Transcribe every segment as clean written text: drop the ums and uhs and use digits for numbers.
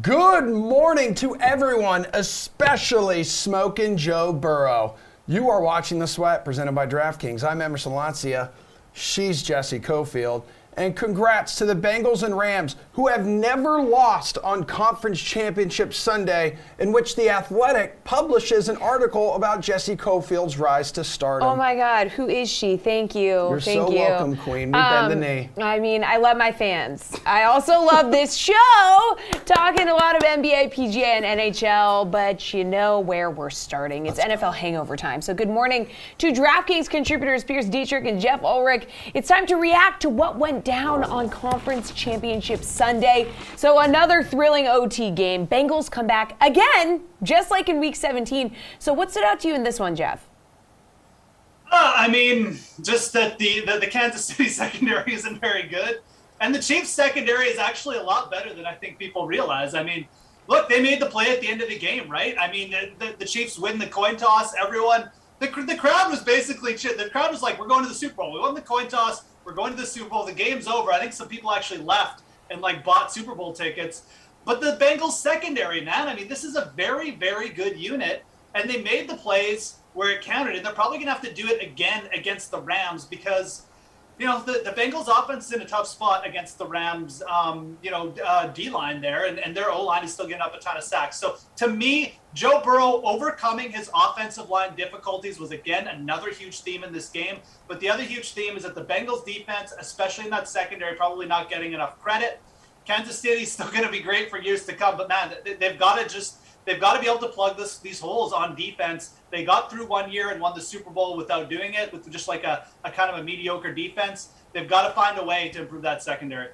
Good morning to everyone, especially Smokin' Joe Burrow. You are watching The Sweat, presented by DraftKings. I'm Emerson Lotzia. She's Jessie, Coffield. And congrats to the Bengals and Rams, who have never lost on Conference Championship Sunday, in which The Athletic publishes an article about Jessie Cofield's rise to stardom. Oh my God, who is she? Thank you. You're so welcome, Queen. We bend the knee. I mean, I love my fans. I also love this show, talking a lot of NBA, Pga, and NHL, but you know where we're starting. It's NFL hangover time. So good morning to DraftKings contributors Pierce Dietrich and Jeff Ulrich. It's time to react to what went down on Conference Championship Sunday. So another thrilling OT game. Bengals come back again, just like in Week 17. So what stood out to you in this one, Jeff? I mean, just that the Kansas City secondary isn't very good. And the Chiefs secondary is actually a lot better than I think people realize. I mean, look, they made the play at the end of the game, right? I mean, the Chiefs win the coin toss. Everyone, the crowd was basically, the crowd was like, we're going to the Super Bowl. We won the coin toss. We're going to the Super Bowl. The game's over. I think some people actually left and bought Super Bowl tickets. But the Bengals secondary, man, I mean, this is a very, very good unit. And they made the plays where it counted. And they're probably going to have to do it again against the Rams because, you know, the Bengals offense is in a tough spot against the Rams, D-line there. And their O-line is still getting up a ton of sacks. So to me, Joe Burrow overcoming his offensive line difficulties was, again, another huge theme in this game. But the other huge theme is that the Bengals defense, especially in that secondary, probably not getting enough credit. Kansas City's still going to be great for years to come. But, man, they've got to be able to plug these holes on defense. They got through 1 year and won the Super Bowl without doing it, with just like a kind of a mediocre defense. They've got to find a way to improve that secondary.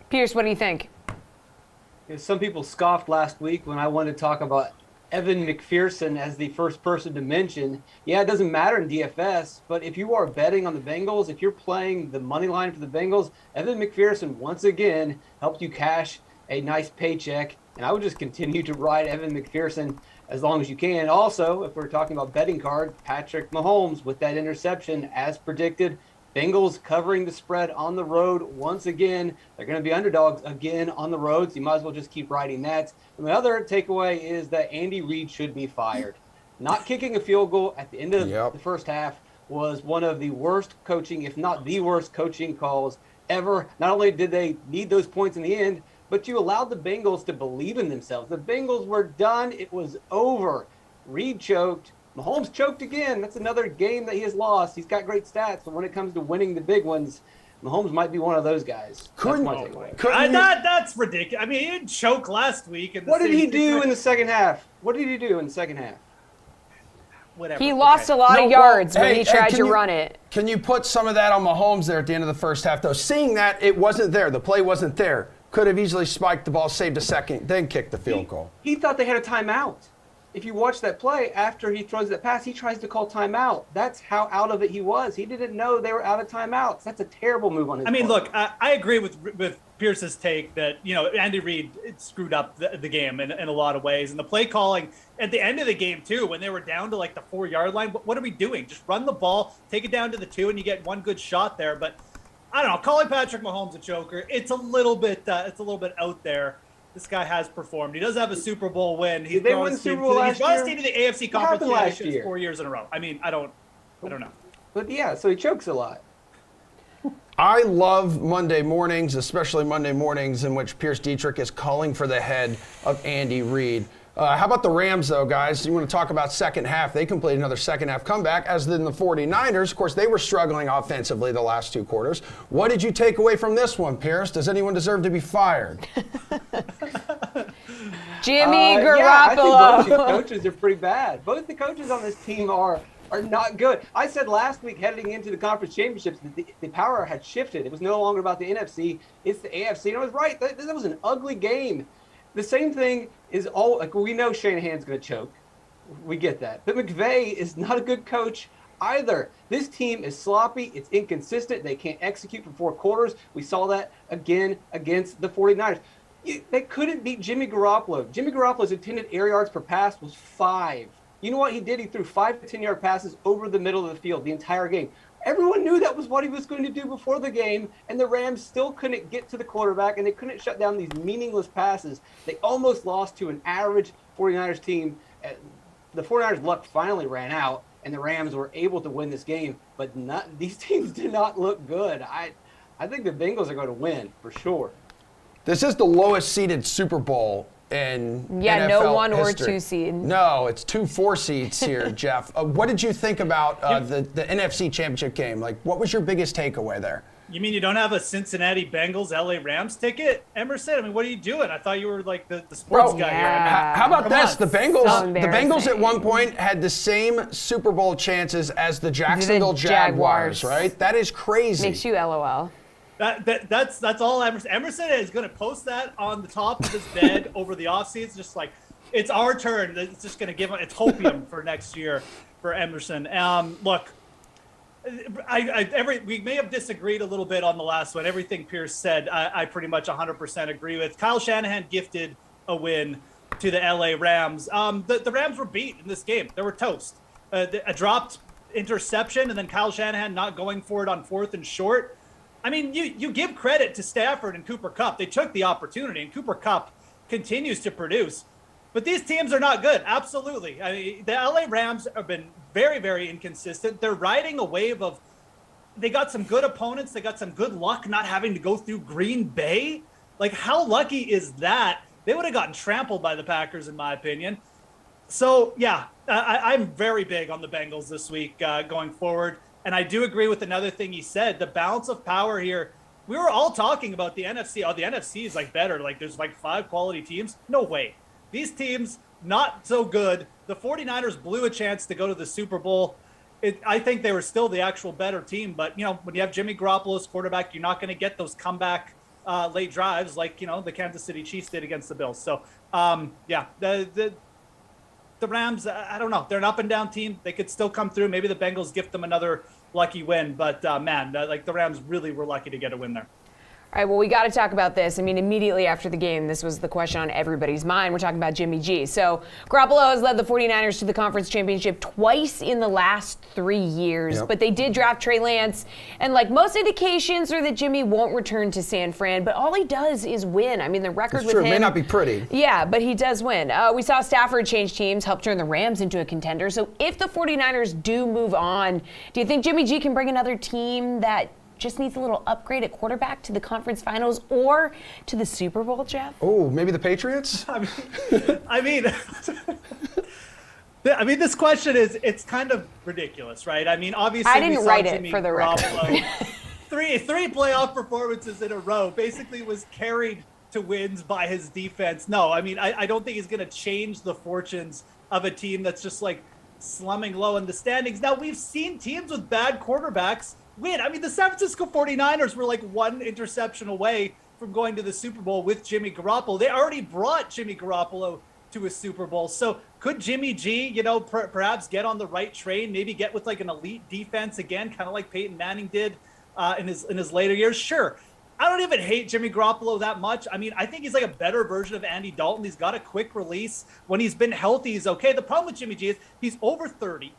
Pierce, what do you think? Some people scoffed last week when I wanted to talk about Evan McPherson as the first person to mention. Yeah, it doesn't matter in DFS, but if you are betting on the Bengals, if you're playing the money line for the Bengals, Evan McPherson once again helped you cash a nice paycheck. And I would just continue to ride Evan McPherson as long as you can. Also, if we're talking about betting card, Patrick Mahomes with that interception as predicted. Bengals covering the spread on the road once again. They're going to be underdogs again on the road, so you might as well just keep riding that. And the other takeaway is that Andy Reid should be fired. Not kicking a field goal at the end of the first half was one of the worst coaching, if not the worst coaching calls ever. Not only did they need those points in the end, but you allowed the Bengals to believe in themselves. The Bengals were done. It was over. Reid choked. Mahomes choked again. That's another game that he has lost. He's got great stats, but when it comes to winning the big ones, Mahomes might be one of those guys. That's my takeaway. That's ridiculous. I mean, he didn't choke last week. What did he do in the second half? What did he do in the second half? Whatever. He lost a lot of yards when he tried to run it. Can you put some of that on Mahomes there at the end of the first half, though? Seeing that it wasn't there, the play wasn't there, could have easily spiked the ball, saved a second, then kicked the field goal. He thought they had a timeout. If you watch that play, after he throws that pass, he tries to call timeout. That's how out of it he was. He didn't know they were out of timeouts. That's a terrible move on his part. Look, I agree with Pierce's take that, you know, Andy Reid screwed up the game in a lot of ways. And the play calling at the end of the game, too, when they were down to the 4-yard line, what are we doing? Just run the ball, take it down to the 2, and you get one good shot there. But I don't know, calling Patrick Mahomes a choker, it's a little bit out there. This guy has performed. He does have a Super Bowl win. He's brought his team to the AFC Conference Championship 4 years in a row. I mean, I don't know. But yeah, so he chokes a lot. I love Monday mornings, especially Monday mornings in which Pierce Dietrich is calling for the head of Andy Reid. How about the Rams, though, guys? You want to talk about second half. They completed another second half comeback, as did the 49ers. Of course, they were struggling offensively the last two quarters. What did you take away from this one, Pierce? Does anyone deserve to be fired? Jimmy Garoppolo. Yeah, I think both the coaches are pretty bad. Both the coaches on this team are not good. I said last week, heading into the conference championships, that the power had shifted. It was no longer about the NFC. It's the AFC. And I was right. That was an ugly game. The same thing is we know Shanahan's going to choke. We get that. But Mcveigh is not a good coach either. This team is sloppy. It's inconsistent. They can't execute for 4 quarters. We saw that again against the 49ers. They couldn't beat Jimmy Garoppolo. Jimmy Garoppolo's intended air yards per pass was 5. You know what he did? He threw 5 to 10-yard passes over the middle of the field the entire game. Everyone knew that was what he was going to do before the game, and the Rams still couldn't get to the quarterback, and they couldn't shut down these meaningless passes. They almost lost to an average 49ers team. The 49ers' luck finally ran out, and the Rams were able to win this game, but these teams did not look good. I think the Bengals are going to win for sure. This is the lowest seeded Super Bowl in NFL no 1 history. or 2 seed. No, it's 2 4 seeds here, Jeff. What did you think about the NFC Championship game? Like, what was your biggest takeaway there? You mean you don't have a Cincinnati Bengals LA Rams ticket, Emerson? I mean, what are you doing? I thought you were like the sports guy here. I mean, how about this? on. The Bengals, So the Bengals at one embarrassing. point had the same Super Bowl chances as the Jacksonville Jaguars, right? That is crazy. Makes you LOL. That's all Emerson. Emerson is going to post that on the top of his bed over the offseason, just like, it's our turn. It's just going to give it's hopium for next year for Emerson. Look, we may have disagreed a little bit on the last one. Everything Pierce said, I pretty much 100% agree with. Kyle Shanahan gifted a win to the LA Rams. The Rams were beat in this game. They were toast. A dropped interception, and then Kyle Shanahan not going for it on 4th and short. I mean, you give credit to Stafford and Cooper Kupp. They took the opportunity, and Cooper Kupp continues to produce. But these teams are not good. Absolutely. I mean, the LA Rams have been very, very inconsistent. They're riding a wave of, they got some good opponents. They got some good luck not having to go through Green Bay. Like, how lucky is that? They would have gotten trampled by the Packers, in my opinion. So, yeah, I'm very big on the Bengals this week going forward. And I do agree with another thing he said, the balance of power here. We were all talking about the NFC. Oh, the NFC is like better. Like, there's like 5 quality teams. No way. These teams, not so good. The 49ers blew a chance to go to the Super Bowl. I think they were still the actual better team. But, you know, when you have Jimmy Garoppolo as quarterback, you're not going to get those comeback late drives like, you know, the Kansas City Chiefs did against the Bills. So, yeah, the Rams, I don't know. They're an up and down team. They could still come through. Maybe the Bengals gift them another lucky win. But, man, like the Rams really were lucky to get a win there. All right, well, we got to talk about this. I mean, immediately after the game, this was the question on everybody's mind. We're talking about Jimmy G. So Garoppolo has led the 49ers to the conference championship twice in the last 3 years, but they did draft Trey Lance. And like most indications are that Jimmy won't return to San Fran, but all he does is win. I mean, the record It's with true. him. It may not be pretty. Yeah, but he does win. We saw Stafford change teams, help turn the Rams into a contender. So if the 49ers do move on, do you think Jimmy G can bring another team that just needs a little upgrade at quarterback to the conference finals or to the Super Bowl, Jeff? Oh, maybe the Patriots? I mean, this question it's kind of ridiculous, right? I mean, obviously, I didn't we saw write Jimmy it for the Garoppolo, record. three playoff performances in a row, basically was carried to wins by his defense. No, I mean, I don't think he's going to change the fortunes of a team that's just like slumming low in the standings. Now, we've seen teams with bad quarterbacks win. I mean, the San Francisco 49ers were like 1 interception away from going to the Super Bowl with Jimmy Garoppolo. They already brought Jimmy Garoppolo to a Super Bowl. So could Jimmy G, you know, perhaps get on the right train, maybe get with like an elite defense again, kind of like Peyton Manning did in his later years? Sure. I don't even hate Jimmy Garoppolo that much. I mean, I think he's like a better version of Andy Dalton. He's got a quick release. When he's been healthy, he's okay. The problem with Jimmy G is he's over 30.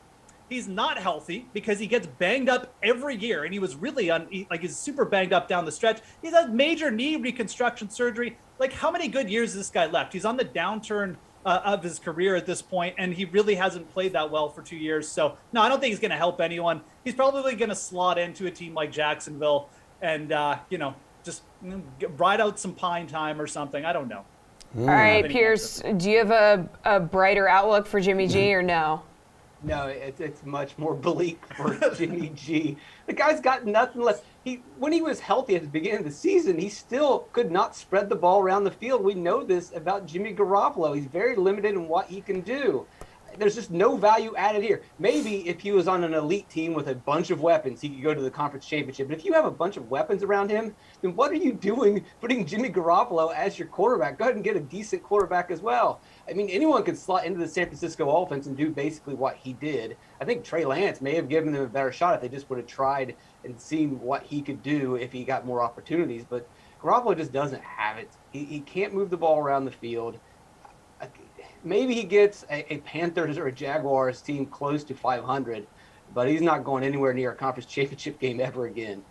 He's not healthy because he gets banged up every year, and he was really he's super banged up down the stretch. He's had major knee reconstruction surgery. Like, how many good years has this guy left? He's on the downturn of his career at this point, and he really hasn't played that well for 2 years. So, no, I don't think he's going to help anyone. He's probably going to slot into a team like Jacksonville and, just ride out some pine time or something. I don't know. All right, Pierce, do you have a brighter outlook for Jimmy G or no? No, it's much more bleak for Jimmy G. The guy's got nothing left. When he was healthy at the beginning of the season, he still could not spread the ball around the field. We know this about Jimmy Garoppolo. He's very limited in what he can do. There's just no value added here. Maybe if he was on an elite team with a bunch of weapons, he could go to the conference championship. But if you have a bunch of weapons around him, then what are you doing putting Jimmy Garoppolo as your quarterback? Go ahead and get a decent quarterback as well. I mean, anyone could slot into the San Francisco offense and do basically what he did. I think Trey Lance may have given them a better shot if they just would have tried and seen what he could do if he got more opportunities. But Garoppolo just doesn't have it. He can't move the ball around the field. Maybe he gets a Panthers or a Jaguars team close to 500, but he's not going anywhere near a conference championship game ever again.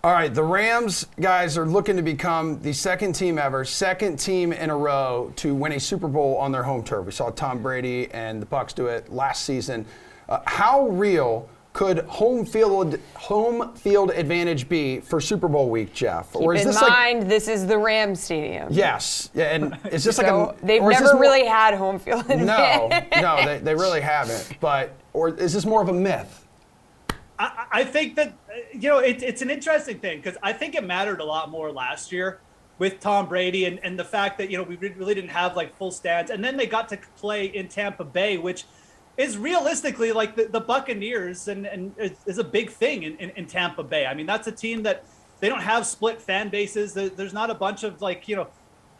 All right, the Rams guys are looking to become the second team in a row to win a Super Bowl on their home turf. We saw Tom Brady and the Bucs do it last season. How real could home field advantage be for Super Bowl week, Jeff? Keep in mind, this is the Rams stadium. Yes, yeah, and is this they've never really had home field advantage. No, they really haven't. Or is this more of a myth? I think that, it's an interesting thing because I think it mattered a lot more last year with Tom Brady and the fact that, we really didn't have like full stands. And then they got to play in Tampa Bay, which is realistically like the Buccaneers and is a big thing in Tampa Bay. I mean, that's a team that they don't have split fan bases. There's not a bunch of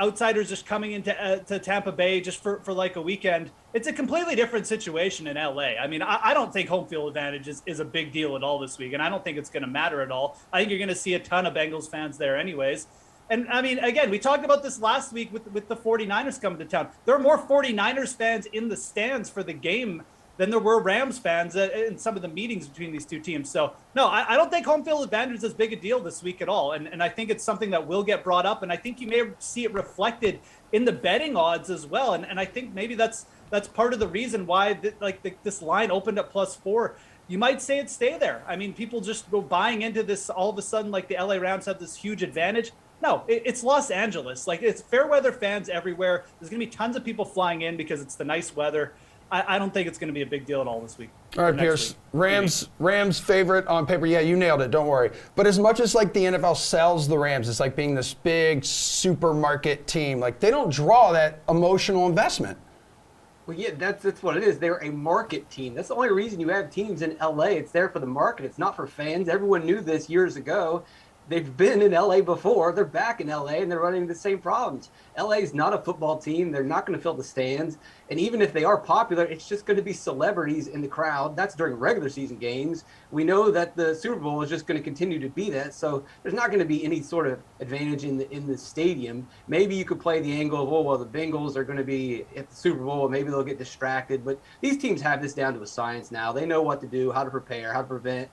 outsiders just coming into to Tampa Bay just for like a weekend. It's a completely different situation in LA. I mean, I don't think home field advantage is a big deal at all this week, and I don't think it's going to matter at all. I think you're going to see a ton of Bengals fans there anyways. And I mean, again, we talked about this last week with the 49ers coming to town. There are more 49ers fans in the stands for the game than there were Rams fans in some of the meetings between these two teams. So, no, I don't think home field advantage is as big a deal this week at all. And I think it's something that will get brought up. And I think you may see it reflected in the betting odds as well. And I think maybe that's part of the reason why this line opened at +4. You might say it stay there. I mean, people just go buying into this all of a sudden, like the LA Rams have this huge advantage. No, it's Los Angeles. Like, it's fair weather fans everywhere. There's going to be tons of people flying in because it's the nice weather. I don't think it's going to be a big deal at all this week. All right, Pierce. Rams favorite on paper. Yeah, you nailed it. Don't worry. But as much as like the NFL sells the Rams, it's like being this big supermarket team. Like, they don't draw that emotional investment. Well, yeah, that's what it is. They're a market team. That's the only reason you have teams in LA. It's there for the market. It's not for fans. Everyone knew this years ago. They've been in LA before. They're back in LA, and they're running the same problems. LA is not a football team. They're not going to fill the stands. And even if they are popular, it's just going to be celebrities in the crowd. That's during regular season games. We know that the Super Bowl is just going to continue to be that. So there's not going to be any sort of advantage in the stadium. Maybe you could play the angle of, the Bengals are going to be at the Super Bowl, and maybe they'll get distracted. But these teams have this down to a science now. They know what to do, how to prepare, how to prevent,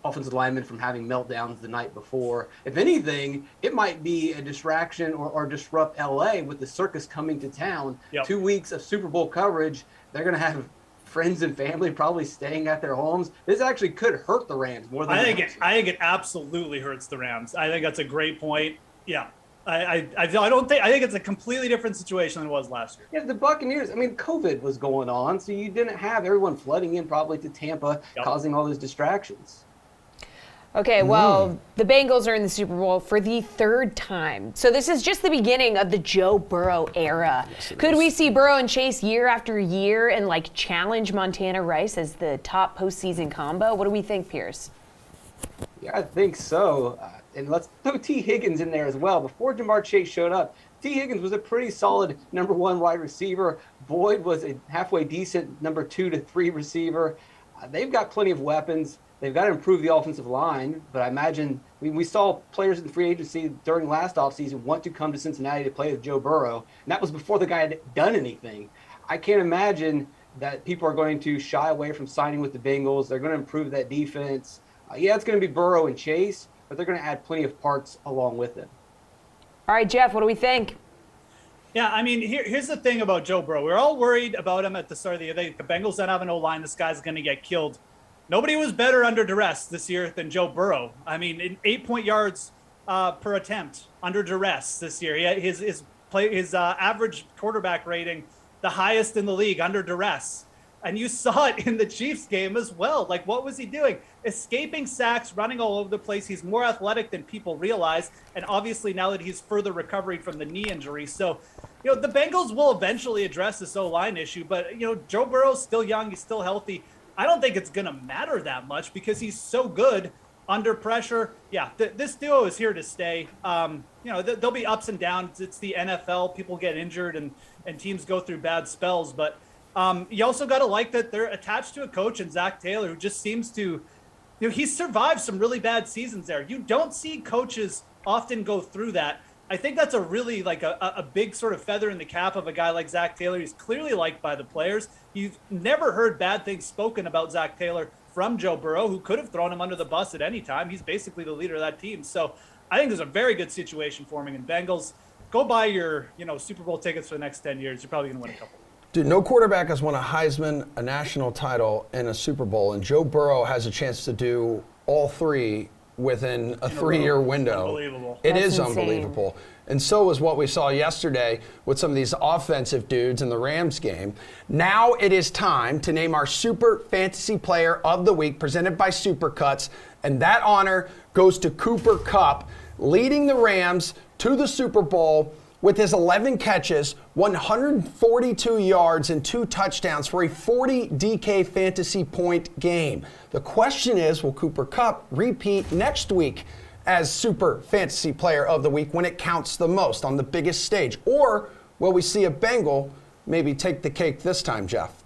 offensive linemen from having meltdowns the night before. If anything, it might be a distraction or disrupt LA with the circus coming to town. Yep. 2 weeks of Super Bowl coverage. They're going to have friends and family probably staying at their homes. This actually could hurt the Rams more than I think it absolutely hurts the Rams. I think that's a great point. Yeah. I think it's a completely different situation than it was last year. Yeah, the Buccaneers, I mean, COVID was going on, so you didn't have everyone flooding in probably to Tampa, causing all those distractions. Okay, well, the Bengals are in the Super Bowl for the third time. So this is just the beginning of the Joe Burrow era. Yes, Could we see Burrow and Chase year after year and challenge Montana Rice as the top postseason combo? What do we think, Pierce? Yeah, I think so. And let's throw T. Higgins in there as well. Before Jamar Chase showed up, T. Higgins was a pretty solid number 1 wide receiver. Boyd was a halfway decent number 2 to 3 receiver. They've got plenty of weapons. They've got to improve the offensive line, but I imagine we saw players in the free agency during last offseason want to come to Cincinnati to play with Joe Burrow, and that was before the guy had done anything. I can't imagine that people are going to shy away from signing with the Bengals. They're going to improve that defense. It's going to be Burrow and Chase, but they're going to add plenty of parts along with it. All right, Jeff, what do we think? Yeah, I mean, here's the thing about Joe Burrow. We're all worried about him at the start of the year. The Bengals don't have an O-line. This guy's going to get killed. Nobody was better under duress this year than Joe Burrow. I mean, in 8 yards per attempt under duress this year. His average quarterback rating, the highest in the league under duress. And you saw it in the Chiefs game as well. Like, what was he doing? Escaping sacks, running all over the place. He's more athletic than people realize. And obviously now that he's further recovering from the knee injury. So, the Bengals will eventually address this O-line issue. But, Joe Burrow's still young. He's still healthy. I don't think it's going to matter that much because he's so good under pressure. Yeah, this duo is here to stay. There'll be ups and downs. It's the NFL. People get injured and teams go through bad spells. But you also got to like that they're attached to a coach in Zach Taylor who just seems to, he's survived some really bad seasons there. You don't see coaches often go through that. I think that's a really like a big sort of feather in the cap of a guy like Zach Taylor. He's clearly liked by the players. You've never heard bad things spoken about Zach Taylor from Joe Burrow, who could have thrown him under the bus at any time. He's basically the leader of that team. So I think there's a very good situation forming in Bengals. Go buy your, Super Bowl tickets for the next 10 years. You're probably going to win a couple. Dude, no quarterback has won a Heisman, a national title, and a Super Bowl, and Joe Burrow has a chance to do all three within a 3-year window. Unbelievable. It That's is insane. unbelievable. And so is what we saw yesterday with some of these offensive dudes in the Rams game. Now it is time to name our Super Fantasy Player of the Week, presented by Supercuts, and that honor goes to Cooper Kupp, leading the Rams to the Super Bowl with his 11 catches, 142 yards, and 2 touchdowns for a 40 DK fantasy point game. The question is, will Cooper Kupp repeat next week as Super Fantasy Player of the Week when it counts the most on the biggest stage? Or will we see a Bengal maybe take the cake this time, Jeff?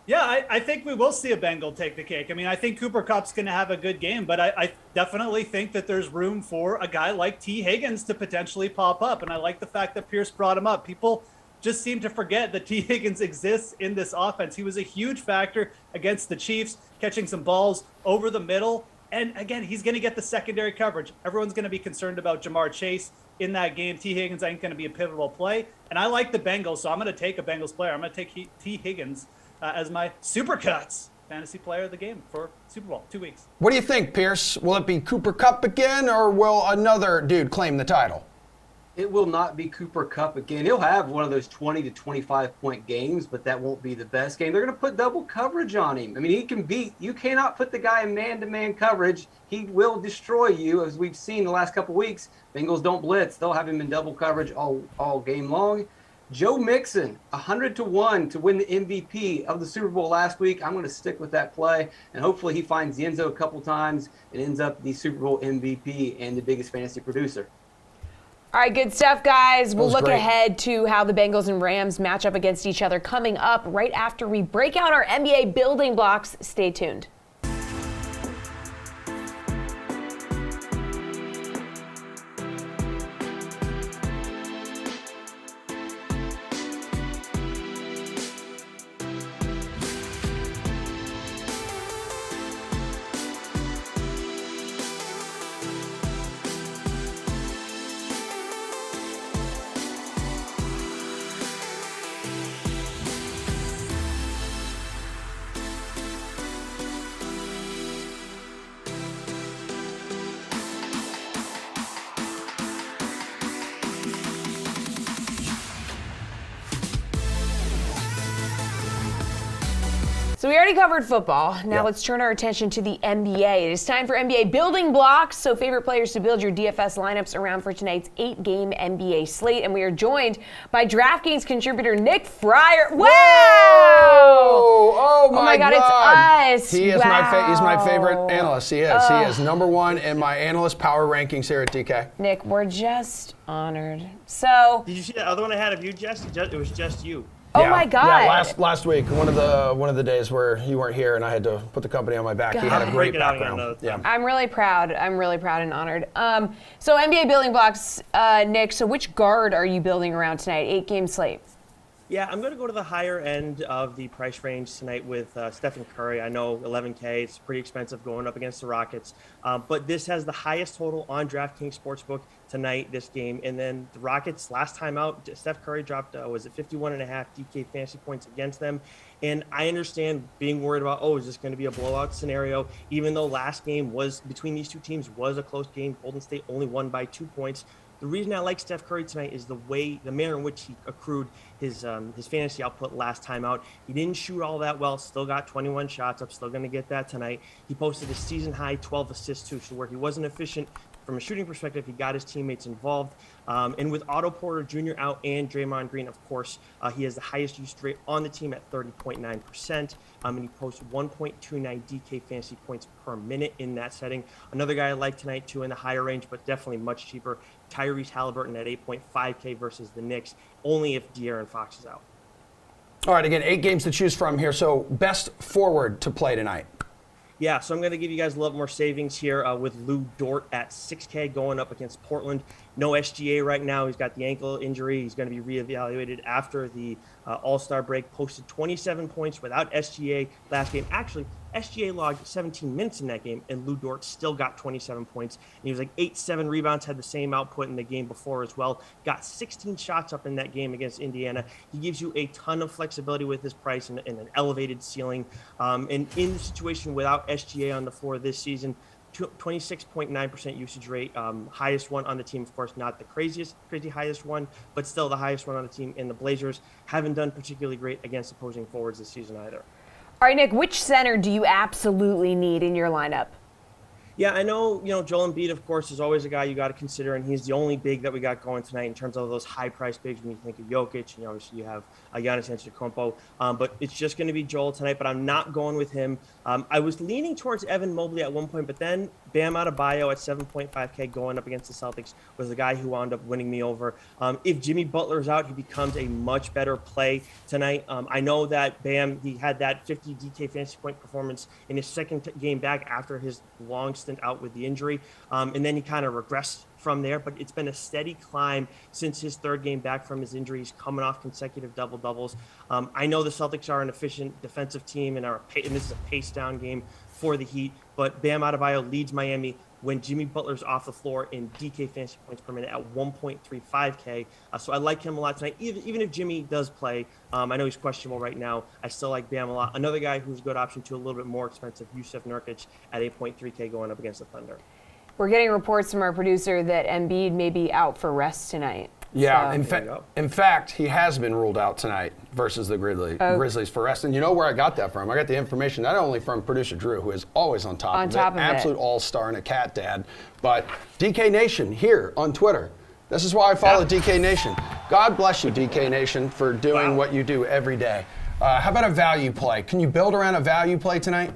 Yeah, I think we will see a Bengal take the cake. I mean, I think Cooper Kupp's going to have a good game, but I definitely think that there's room for a guy like T. Higgins to potentially pop up. And I like the fact that Pierce brought him up. People just seem to forget that T. Higgins exists in this offense. He was a huge factor against the Chiefs, catching some balls over the middle. And again, he's going to get the secondary coverage. Everyone's going to be concerned about Jamar Chase in that game. T. Higgins ain't going to be a pivotal play. And I like the Bengals, so I'm going to take a Bengals player. I'm going to take T. Higgins as my Supercuts fantasy player of the game for Super Bowl, 2 weeks. What do you think, Pierce? Will it be Cooper Kupp again, or will another dude claim the title? It will not be Cooper Kupp again. He'll have one of those 20 to 25 point games, but that won't be the best game. They're going to put double coverage on him. I mean, he can beat. You cannot put the guy in man-to-man coverage. He will destroy you, as we've seen the last couple of weeks. Bengals don't blitz. They'll have him in double coverage all game long. Joe Mixon, 100-1 to win the MVP of the Super Bowl last week. I'm going to stick with that play, and hopefully he finds the end zone a couple times and ends up the Super Bowl MVP and the biggest fantasy producer. All right, good stuff, guys. We'll look great. ahead to how the Bengals and Rams match up against each other coming up right after we break out our NBA building blocks. Stay tuned. So we already covered football. Now Yeah. let's turn our attention to the NBA. It is time for NBA building blocks. So favorite players to build your DFS lineups around for tonight's 8-game NBA slate. And we are joined by DraftKings contributor Nick Fryer. Wow! Oh my God, it's us. He is he's my favorite Wow. analyst. He is. He is number one in my analyst power rankings here at DK. Nick, we're just honored. So, Did you see that other one I had of you, Jess? It was just you. oh Yeah. my God. Yeah, last week, one of the days where you weren't here and I had to put the company on my back. He had a God. great Break it out again background. another time. Yeah. I'm really proud. I'm really proud and honored. So NBA building blocks, Nick, so which guard are you building around tonight? 8-game slate. Yeah, I'm going to go to the higher end of the price range tonight with Stephen Curry. I know 11K, it's pretty expensive going up against the Rockets, but this has the highest total on DraftKings Sportsbook tonight, this game. And then the Rockets, last time out, Steph Curry dropped, was it 51.5 DK fantasy points against them? And I understand being worried about, is this going to be a blowout scenario? Even though last game was, between these two teams, was a close game. Golden State only won by 2 points. The reason I like Steph Curry tonight is the manner in which he accrued his fantasy output last time out. He didn't shoot all that well, still got 21 shots up, still going to get that tonight. He posted a season high 12 assists too, so where he wasn't efficient from a shooting perspective, he got his teammates involved. And with Otto Porter Jr. out and Draymond Green, of course, he has the highest use rate on the team at 30.9%. And he posts 1.29 DK fantasy points per minute in that setting. Another guy I like tonight, too, in the higher range, but definitely much cheaper, Tyrese Halliburton at 8.5K versus the Knicks, only if De'Aaron Fox is out. All right, again, 8 games to choose from here. So best forward to play tonight. Yeah, so I'm going to give you guys a little more savings here with Lou Dort at 6K going up against Portland. No SGA right now. He's got the ankle injury. He's going to be reevaluated after the All-Star break. Posted 27 points without SGA last game. Actually, SGA logged 17 minutes in that game, and Lou Dort still got 27 points. And he was like 8-7 rebounds, had the same output in the game before as well. Got 16 shots up in that game against Indiana. He gives you a ton of flexibility with his price and an elevated ceiling. And in the situation without SGA on the floor this season, 26.9% usage rate, highest one on the team, of course, not the crazy highest one, but still the highest one on the team. And the Blazers haven't done particularly great against opposing forwards this season either. All right, Nick, which center do you absolutely need in your lineup? Yeah, I know, Joel Embiid, of course, is always a guy you got to consider, and he's the only big that we got going tonight in terms of those high-priced bigs when you think of Jokic, and obviously you have Giannis Antetokounmpo, but it's just going to be Joel tonight, but I'm not going with him. I was leaning towards Evan Mobley at one point, but then Bam Adebayo at 7.5K going up against the Celtics was the guy who wound up winning me over. If Jimmy Butler's out, he becomes a much better play tonight. I know that Bam, he had that 50 DK fantasy point performance in his second game back after his long stint out with the injury, and then he kind of regressed from there, but it's been a steady climb since his third game back from his injuries, coming off consecutive double-doubles. I know the Celtics are an efficient defensive team and this is a pace-down game for the Heat, but Bam Adebayo leads Miami when Jimmy Butler's off the floor in DK fantasy points per minute at 1.35K. So I like him a lot tonight. Even if Jimmy does play, I know he's questionable right now, I still like Bam a lot. Another guy who's a good option too, a little bit more expensive, Jusuf Nurkic at 8.3K going up against the Thunder. We're getting reports from our producer that Embiid may be out for rest tonight. Yeah, So. in fact, he has been ruled out tonight versus the Grizzlies for rest. And you know where I got that from? I got the information not only from producer Drew, who is always on top of it, absolute all-star and a cat dad, but DK Nation here on Twitter. This is why I follow DK Nation. God bless you, DK Nation, for doing what you do every day. How about a value play? Can you build around a value play tonight?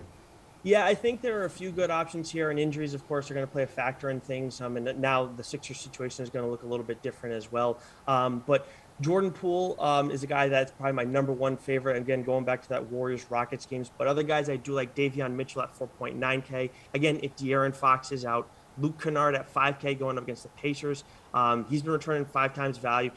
Yeah, I think there are a few good options here, and injuries, of course, are going to play a factor in things. And now the Sixers situation is going to look a little bit different as well. But Jordan Poole is a guy that's probably my number one favorite. Again, going back to that Warriors-Rockets games. But other guys I do like Davion Mitchell at 4.9K. Again, if De'Aaron Fox is out. Luke Kennard at 5K going up against the Pacers. He's been returning 5 times value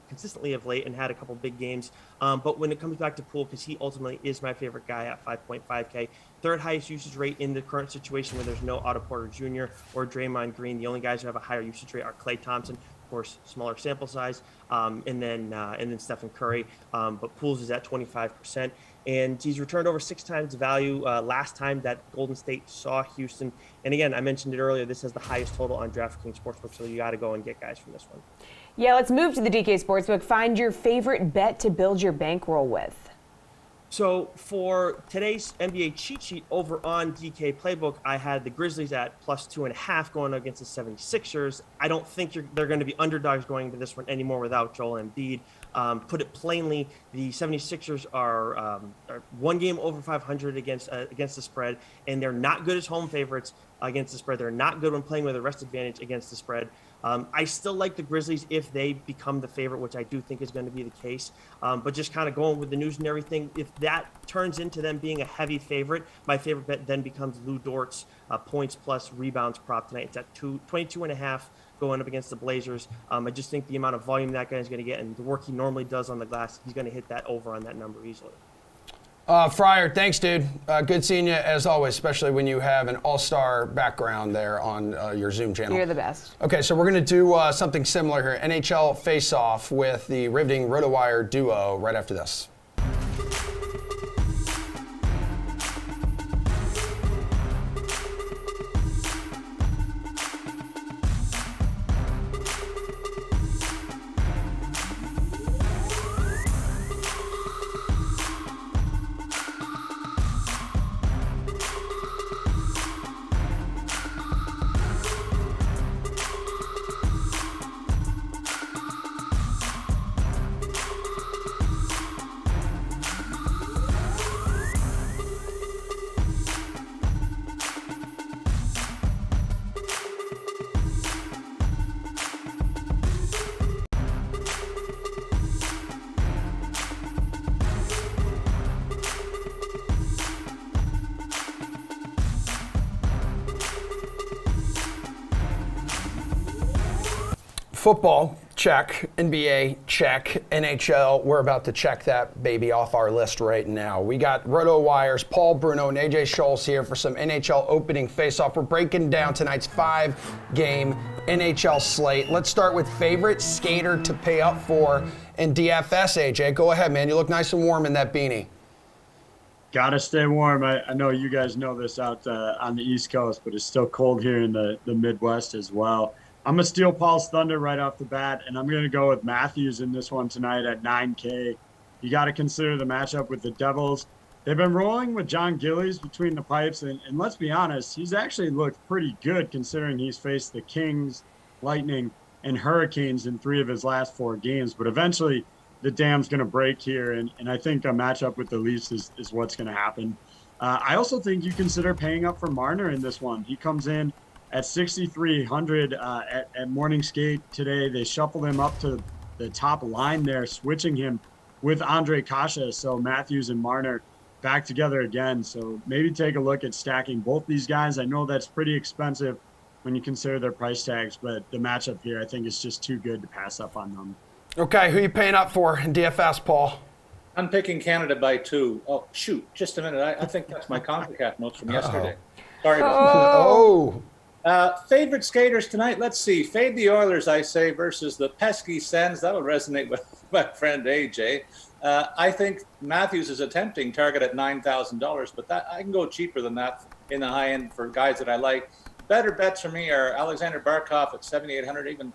consistently of late and had a couple big games. But when it comes back to Poole, because he ultimately is my favorite guy at 5.5K, third highest usage rate in the current situation where there's no Otto Porter Jr. or Draymond Green. The only guys who have a higher usage rate are Klay Thompson, of course, smaller sample size, and then Stephen Curry. But Poole's is at 25%. And he's returned over 6 times value last time that Golden State saw Houston. And again, I mentioned it earlier, this has the highest total on DraftKings Sportsbook, so you got to go and get guys from this one. Yeah, let's move to the DK Sportsbook. Find your favorite bet to build your bankroll with. So for today's NBA cheat sheet over on DK Playbook, I had the Grizzlies at +2.5 going against the 76ers. I don't think they're going to be underdogs going into this one anymore without Joel Embiid. Put it plainly, the 76ers are one game over 500 against the spread, and they're not good as home favorites against the spread. They're not good when playing with a rest advantage against the spread. I still like the Grizzlies if they become the favorite, which I do think is going to be the case. But just kind of going with the news and everything, if that turns into them being a heavy favorite, my favorite bet then becomes Lou Dort's points plus rebounds prop tonight. It's at 22.5 going up against the Blazers. I just think the amount of volume that guy is going to get and the work he normally does on the glass, he's going to hit that over on that number easily. Fryer, thanks, dude. Good seeing you, as always, especially when you have an all-star background there on your Zoom channel. You're the best. Okay, so we're going to do something similar here. NHL face-off with the riveting RotoWire duo right after this. football, check. NBA, check. NHL, we're about to check that baby off our list right now. We got RotoWire's Paul Bruno and AJ Scholes here for some NHL opening face-off. We're breaking down tonight's 5-game NHL slate. Let's start with favorite skater to pay up for in DFS, AJ. Go ahead, man. You look nice and warm in that beanie. Gotta stay warm. I know you guys know this out on the East Coast, but it's still cold here in the Midwest as well. I'm going to steal Paul's thunder right off the bat, and I'm going to go with Matthews in this one tonight at 9K. You got to consider the matchup with the Devils. They've been rolling with John Gillies between the pipes, and let's be honest, he's actually looked pretty good considering he's faced the Kings, Lightning, and Hurricanes in 3 of his last 4 games. But eventually, the dam's going to break here, and I think a matchup with the Leafs is what's going to happen. I also think you consider paying up for Marner in this one. He comes in at 6,300 at morning skate today. They shuffled him up to the top line there, switching him with Andre Kasha. So Matthews and Marner back together again. So maybe take a look at stacking both these guys. I know that's pretty expensive when you consider their price tags, but the matchup here I think is just too good to pass up on them. Okay, who are you paying up for in DFS, Paul? I'm picking Canada by 2. Oh, shoot, just a minute. I think that's my CONCACAF notes from yesterday. Sorry about that. Favorite skaters tonight? Let's see. Fade the Oilers, I say, versus the pesky Sens. That'll resonate with my friend AJ. I think Matthews is a tempting target at $9,000, but that I can go cheaper than that in the high end for guys that I like. Better bets for me are Alexander Barkov at 7,800, even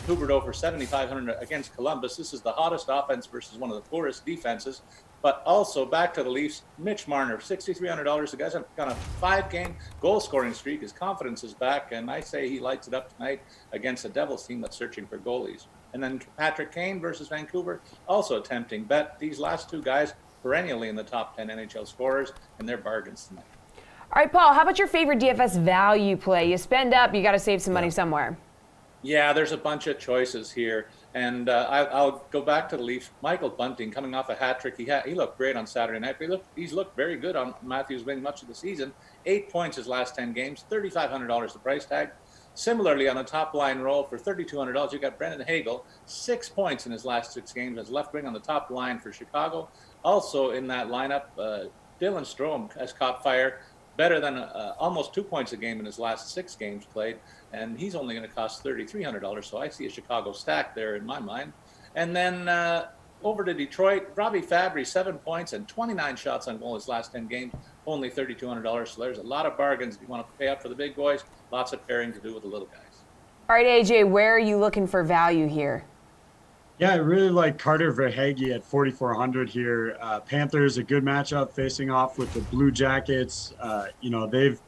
Huberdeau for 7,500 against Columbus. This is the hottest offense versus one of the poorest defenses. But also back to the Leafs, Mitch Marner, $6,300. The guy's on a 5-game goal-scoring streak. His confidence is back, and I say he lights it up tonight against a Devils team that's searching for goalies. And then Patrick Kane versus Vancouver, also a tempting bet. These last 2 guys perennially in the top 10 NHL scorers, and they're bargains tonight. All right, Paul, how about your favorite DFS value play? You spend up, you got to save some money somewhere. Yeah, there's a bunch of choices here, and I'll go back to the Leafs. Michael Bunting coming off a hat trick. He looked great on Saturday night. He's looked very good on Matthews winning much of the season. 8 points his last 10 games, $3,500 the price tag. Similarly, on a top line roll for $3,200, you got Brendan Hagel, 6 points in his last 6 games as left wing on the top line for Chicago. Also in that lineup, Dylan Strome has caught fire. Better than almost 2 points a game in his last 6 games played, and he's only going to cost $3,300. So I see a Chicago stack there in my mind. And then over to Detroit, Robbie Fabry, 7 points and 29 shots on goal his last 10 games, only $3,200. So there's a lot of bargains if you want to pay up for the big boys. Lots of pairing to do with the little guys. All right, AJ, where are you looking for value here? Yeah, I really like Carter Verhaeghe at 4,400 here. Panthers, a good matchup facing off with the Blue Jackets. They've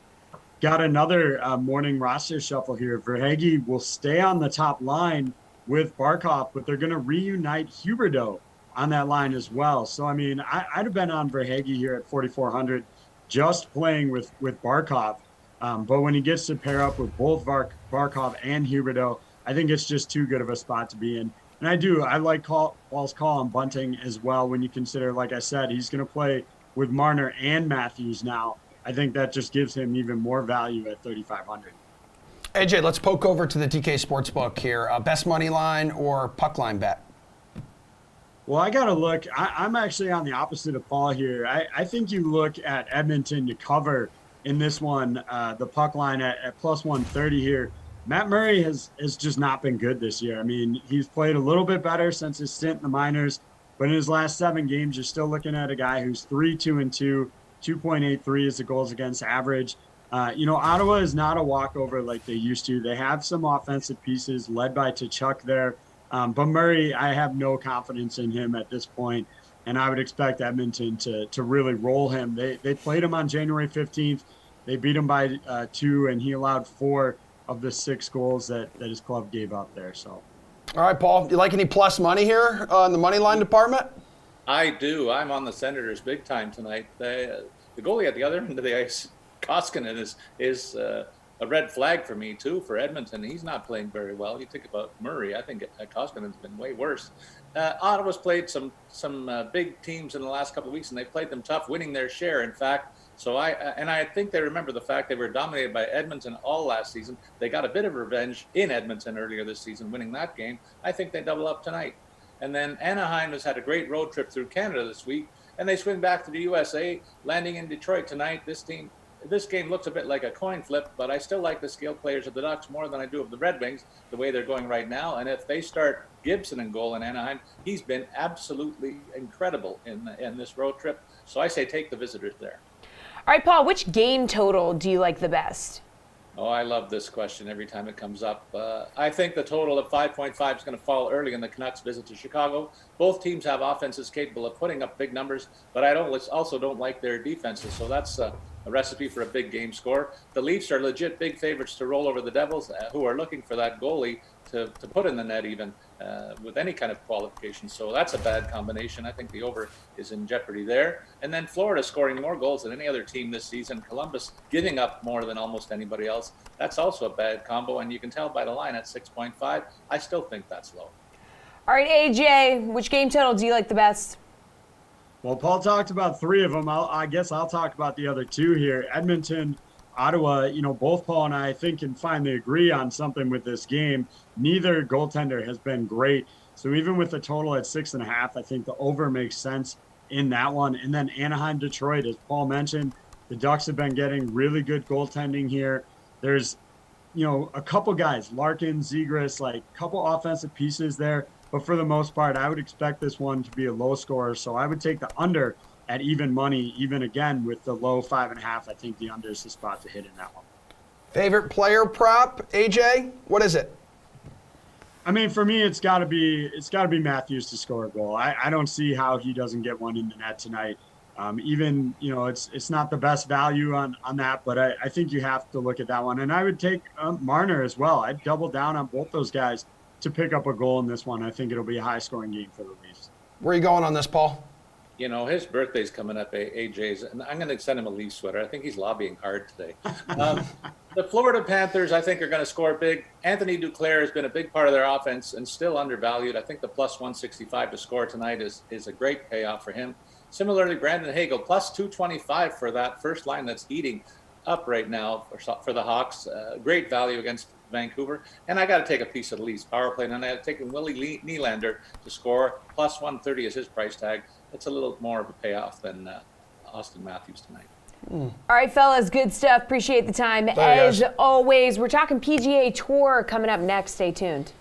got another morning roster shuffle here. Verhaeghe will stay on the top line with Barkov, but they're going to reunite Huberdeau on that line as well. So, I mean, I'd have been on Verhaeghe here at 4,400 just playing with Barkov. But when he gets to pair up with both Barkov and Huberdeau, I think it's just too good of a spot to be in. And I like Paul's call on Bunting as well when you consider, like I said, he's going to play with Marner and Matthews now. I think that just gives him even more value at 3,500. AJ, let's poke over to the DK Sportsbook here. Best money line or puck line bet? Well, I got to look. I'm actually on the opposite of Paul here. I think you look at Edmonton to cover in this one, the puck line at plus 130 here. Matt Murray has just not been good this year. I mean, he's played a little bit better since his stint in the minors, but in his last 7 games, you're still looking at a guy who's 3-2-2, 2.83 is the goals against average. Ottawa is not a walkover like they used to. They have some offensive pieces led by Tkachuk there, but Murray, I have no confidence in him at this point, and I would expect Edmonton to really roll him. They played him on January 15th. They beat him by 2, and he allowed 4 of the 6 goals that his club gave up there. So, all right, Paul, you like any plus money here in the money line department? I do. I'm on the Senators big time tonight. The goalie at the other end of the ice, Koskinen, is a red flag for me too. For Edmonton, he's not playing very well. You think about Murray, I think Koskinen's been way worse. Ottawa's played some big teams in the last couple of weeks, and they played them tough, winning their share. In fact, So I think they remember the fact they were dominated by Edmonton all last season. They got a bit of revenge in Edmonton earlier this season, winning that game. I think they double up tonight. And then Anaheim has had a great road trip through Canada this week, and they swing back to the USA, landing in Detroit tonight. This game looks a bit like a coin flip, but I still like the skilled players of the Ducks more than I do of the Red Wings, the way they're going right now. And if they start Gibson in goal in Anaheim, he's been absolutely incredible in this road trip. So I say take the visitors there. All right, Paul, which game total do you like the best? Oh, I love this question every time it comes up. I think the total of 5.5 is going to fall early in the Canucks' visit to Chicago. Both teams have offenses capable of putting up big numbers, but I also don't like their defenses. So that's a recipe for a big game score. The Leafs are legit big favorites to roll over the Devils, who are looking for that goalie to put in the net even with any kind of qualification. So that's a bad combination. I think the over is in jeopardy there. And then Florida scoring more goals than any other team this season. Columbus giving up more than almost anybody else. That's also a bad combo. And you can tell by the line at 6.5. I still think that's low. All right, AJ, which game total do you like the best? Well, Paul talked about three of them. I guess I'll talk about the other two here. Edmonton, Ottawa, both Paul and I think can finally agree on something with this game. Neither goaltender has been great. So even with the total at 6.5, I think the over makes sense in that one. And then Anaheim, Detroit, as Paul mentioned, the Ducks have been getting really good goaltending here. There's, a couple guys, Larkin, Zegras, like a couple offensive pieces there. But for the most part, I would expect this one to be a low scorer. So I would take the under at even money, even again with the low 5.5. I think the under is the spot to hit in that one. Favorite player prop, AJ? What is it? I mean, for me, it's got to be Matthews to score a goal. I don't see how he doesn't get one in the net tonight. It's not the best value on that, but I think you have to look at that one. And I would take Marner as well. I'd double down on both those guys to pick up a goal in this one. I think it'll be a high-scoring game for the Leafs. Where are you going on this, Paul? His birthday's coming up, AJ's, and I'm going to send him a Leaf sweater. I think he's lobbying hard today. The Florida Panthers, I think, are going to score big. Anthony Duclair has been a big part of their offense and still undervalued. I think the plus 165 to score tonight is a great payoff for him. Similarly, Brandon Hagel, plus 225 for that first line that's eating up right now for the Hawks. Great value against Vancouver. And I got to take a piece of the Leafs power play, and I had taken Willie Nylander to score. Plus 130 is his price tag. It's a little more of a payoff than Austin Matthews tonight. All right, fellas, good stuff. Appreciate the time. As always, we're talking PGA Tour coming up next. Stay tuned.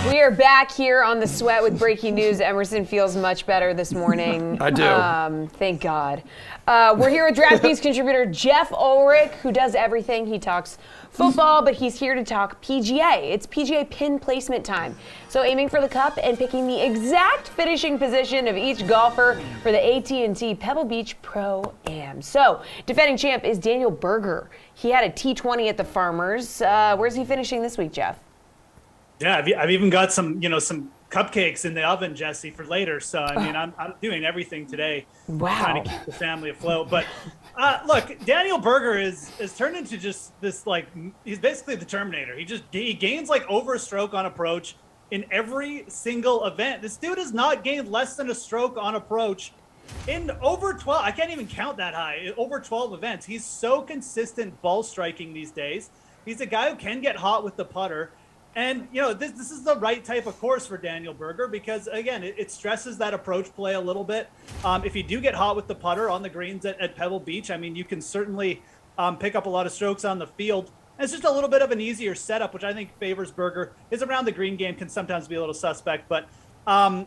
We are back here on The Sweat with breaking news. Emerson feels much better this morning. I do. Thank God. We're here with DraftKings contributor Jeff Ulrich, who does everything. He talks football, but he's here to talk PGA. It's PGA pin placement time. So aiming for the cup and picking the exact finishing position of each golfer for the AT&T Pebble Beach Pro-Am. So defending champ is Daniel Berger. He had a T20 at the Farmers. Where's he finishing this week, Jeff? Yeah, I've even got some cupcakes in the oven, Jessie, for later. So I mean, I'm doing everything today, trying to keep the family afloat. But look, Daniel Berger is turned into just this, like, he's basically the Terminator. He gains like over a stroke on approach in every single event. This dude has not gained less than a stroke on approach in over 12. I can't even count that high. Over 12 events. He's so consistent ball striking these days. He's a guy who can get hot with the putter. And, this is the right type of course for Daniel Berger because, again, it stresses that approach play a little bit. If you do get hot with the putter on the greens at Pebble Beach, I mean, you can certainly pick up a lot of strokes on the field. And it's just a little bit of an easier setup, which I think favors Berger. His around the green game can sometimes be a little suspect. But,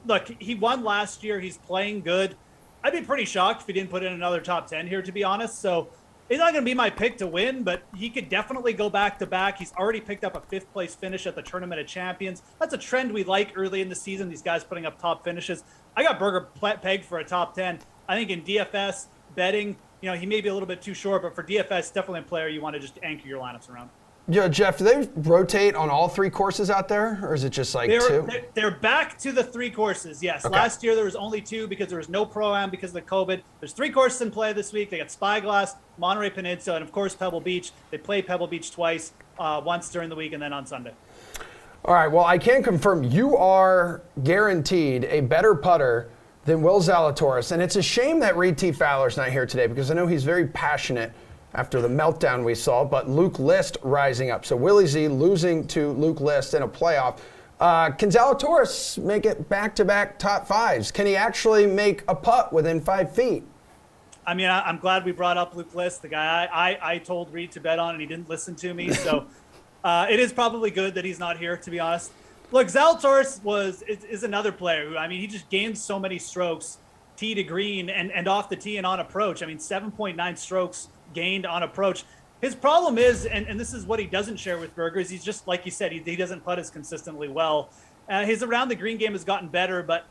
look, he won last year. He's playing good. I'd be pretty shocked if he didn't put in another top 10 here, to be honest. So he's not going to be my pick to win, but he could definitely go back-to-back. He's already picked up a 5th-place finish at the Tournament of Champions. That's a trend we like early in the season, these guys putting up top finishes. I got Berger pegged for a top 10. I think in DFS, betting, he may be a little bit too short, but for DFS, definitely a player you want to just anchor your lineups around. Yeah, Jeff, do they rotate on all 3 courses out there, or is it just like 2? They're back to the 3 courses, yes. Okay. Last year there was only 2 because there was no Pro-Am because of the COVID. There's 3 courses in play this week. They got Spyglass, Monterey Peninsula, and of course Pebble Beach. They play Pebble Beach twice, once during the week and then on Sunday. All right, well, I can confirm you are guaranteed a better putter than Will Zalatoris, and it's a shame that Reed T. Fowler's not here today because I know he's very passionate after the meltdown we saw, but Luke List rising up. So Willie Z losing to Luke List in a playoff. Can Zalatoris make it back-to-back top 5s? Can he actually make a putt within 5 feet? I mean, I'm glad we brought up Luke List, the guy I told Reed to bet on, and he didn't listen to me. So it is probably good that he's not here, to be honest. Look, Zalatoris is another player who, he just gained so many strokes, tee to green and off the tee and on approach. 7.9 strokes gained on approach. His problem is, and this is what he doesn't share with Berger, is he's just, like you said, he doesn't putt as consistently well. His around the green game has gotten better, but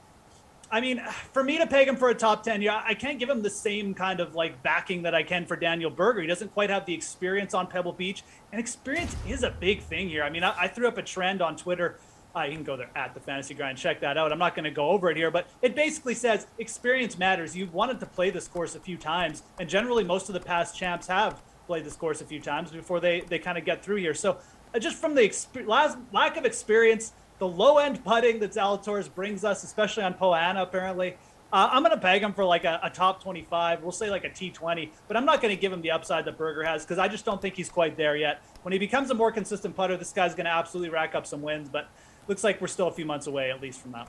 for me to peg him for a top 10, I can't give him the same kind of backing that I can for Daniel Berger. He doesn't quite have the experience on Pebble Beach, and experience is a big thing here. I threw up a trend on Twitter. You can go there at the Fantasy Grind, check that out. I'm not going to go over it here, but it basically says experience matters. You've wanted to play this course a few times, and generally most of the past champs have played this course a few times before they kind of get through here. So just from the lack of experience, the low-end putting that Zalatoris brings us, especially on Poana apparently, I'm going to peg him for a top 25. We'll say a T20, but I'm not going to give him the upside that Berger has because I just don't think he's quite there yet. When he becomes a more consistent putter, this guy's going to absolutely rack up some wins, but looks like we're still a few months away, at least, from that.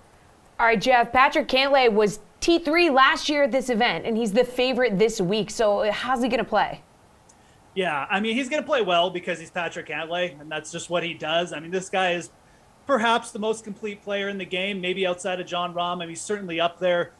All right, Jeff, Patrick Cantley was T3 last year at this event, and he's the favorite this week. So how's he going to play? Yeah, he's going to play well because he's Patrick Cantley, and that's just what he does. This guy is perhaps the most complete player in the game, maybe outside of John Rahm. He's certainly up there.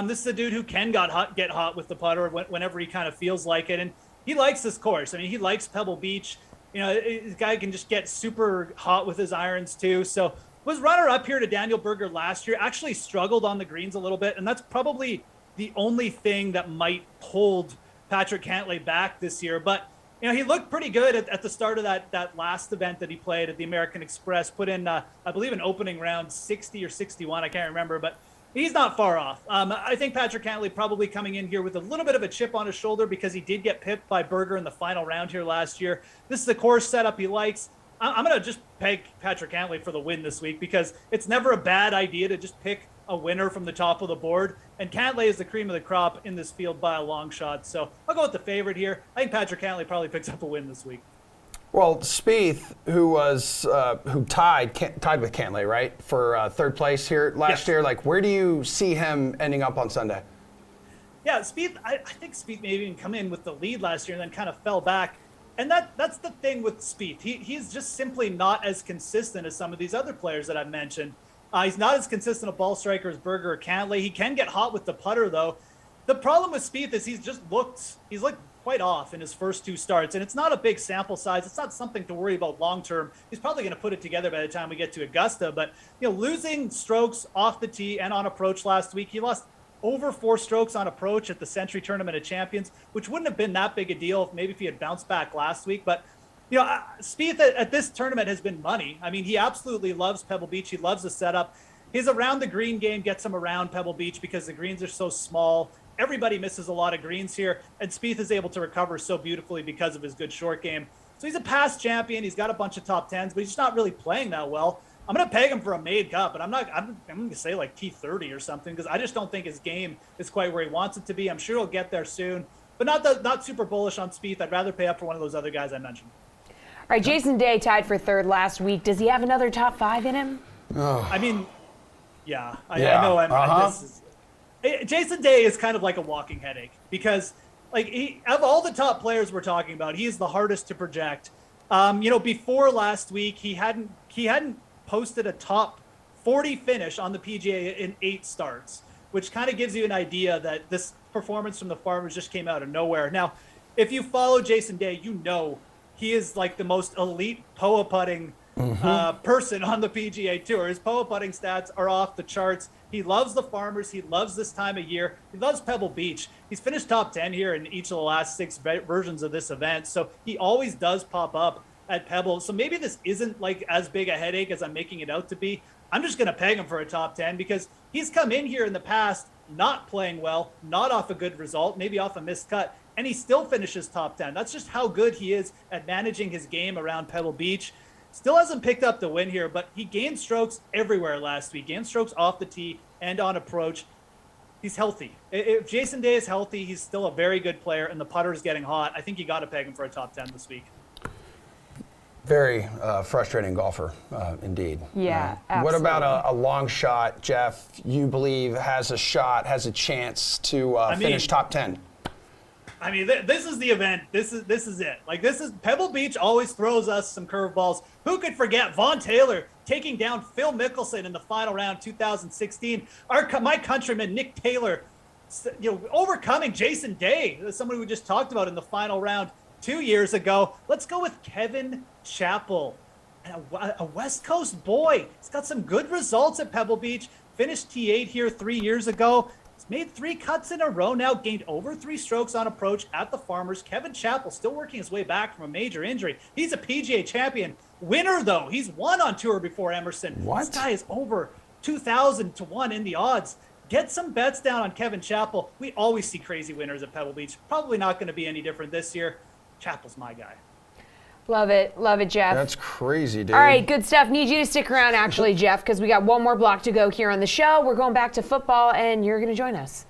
This is a dude who can get hot with the putter whenever he kind of feels like it, and he likes this course. He likes Pebble Beach. This guy can just get super hot with his irons too. So was runner-up here to Daniel Berger last year, actually struggled on the greens a little bit, and that's probably the only thing that might hold Patrick Cantley back this year. But he looked pretty good at the start of that last event that he played at the American Express, put in, I believe, an opening round 60 or 61, I can't remember, but he's not far off. I think Patrick Cantley probably coming in here with a little bit of a chip on his shoulder because he did get pipped by Berger in the final round here last year. This is the course setup he likes. I'm going to just peg Patrick Cantley for the win this week because it's never a bad idea to just pick a winner from the top of the board. And Cantley is the cream of the crop in this field by a long shot. So I'll go with the favorite here. I think Patrick Cantley probably picks up a win this week. Well, Spieth, who tied with Cantley, right, for third place here last year. Where do you see him ending up on Sunday? Yeah, Spieth. I think Spieth maybe even come in with the lead last year and then kind of fell back. And that's the thing with Spieth. He's just simply not as consistent as some of these other players that I've mentioned. He's not as consistent a ball striker as Berger or Cantley. He can get hot with the putter, though. The problem with Spieth is he's looked quite off in his first 2 starts, and it's not a big sample size. It's not something to worry about long term. He's probably going to put it together by the time we get to Augusta. But losing strokes off the tee and on approach last week, he lost over 4 strokes on approach at the Century Tournament of Champions, which wouldn't have been that big a deal if he had bounced back last week. But Spieth at this tournament has been money. He absolutely loves Pebble Beach. He loves the setup. His around the green game gets him around Pebble Beach because the greens are so small. Everybody misses a lot of greens here, and Spieth is able to recover so beautifully because of his good short game. So he's a past champion. He's got a bunch of top 10s, but he's just not really playing that well. I'm going to peg him for a made cut, but I'm going to say T30 or something because I just don't think his game is quite where he wants it to be. I'm sure he'll get there soon, but not super bullish on Spieth. I'd rather pay up for one of those other guys I mentioned. All right, Jason Day tied for third last week. Does he have another top 5 in him? Oh. I know. Jason Day is kind of like a walking headache because, of all the top players we're talking about, he is the hardest to project. Before last week, he hadn't posted a top 40 finish on the PGA in 8 starts, which kind of gives you an idea that this performance from the Farmers just came out of nowhere. Now, if you follow Jason Day, you know he is like the most elite POA putting person on the PGA Tour. His POA putting stats are off the charts. He loves the Farmers. He loves this time of year. He loves Pebble Beach. He's finished top 10 here in each of the last 6 versions of this event. So he always does pop up at Pebble. So maybe this isn't like as big a headache as I'm making it out to be. I'm just going to peg him for a top 10 because he's come in here in the past not playing well, not off a good result, maybe off a missed cut, and he still finishes top 10. That's just how good he is at managing his game around Pebble Beach. Still hasn't picked up the win here, but he gained strokes everywhere last week. Gained strokes off the tee and on approach. He's healthy. If Jason Day is healthy, he's still a very good player, and the putter is getting hot. I think you got to peg him for a top 10 this week. Very frustrating golfer, indeed. Yeah, What absolutely. about a long shot, Jeff, you believe has a chance to finish top 10? I mean, this is the event. This is it. Like, this is Pebble Beach always throws us some curveballs. Who could forget Vaughn Taylor taking down Phil Mickelson in the final round 2016? My countryman Nick Taylor, overcoming Jason Day, someone we just talked about in the final round 2 years ago. Let's go with Kevin Chappell, a West Coast boy. He's got some good results at Pebble Beach. Finished T8 here 3 years ago. He's made 3 cuts in a row now, gained over 3 strokes on approach at the Farmers. Kevin Chappell still working his way back from a major injury. He's a PGA champion. Winner, though. He's won on tour before Emerson. What? This guy is over 2,000 to 1 in the odds. Get some bets down on Kevin Chappell. We always see crazy winners at Pebble Beach. Probably not going to be any different this year. Chappell's my guy. Love it, Jeff. That's crazy, dude. All right, good stuff. Need you to stick around, actually, Jeff, because we got one more block to go here on the show. We're going back to football, and you're going to join us.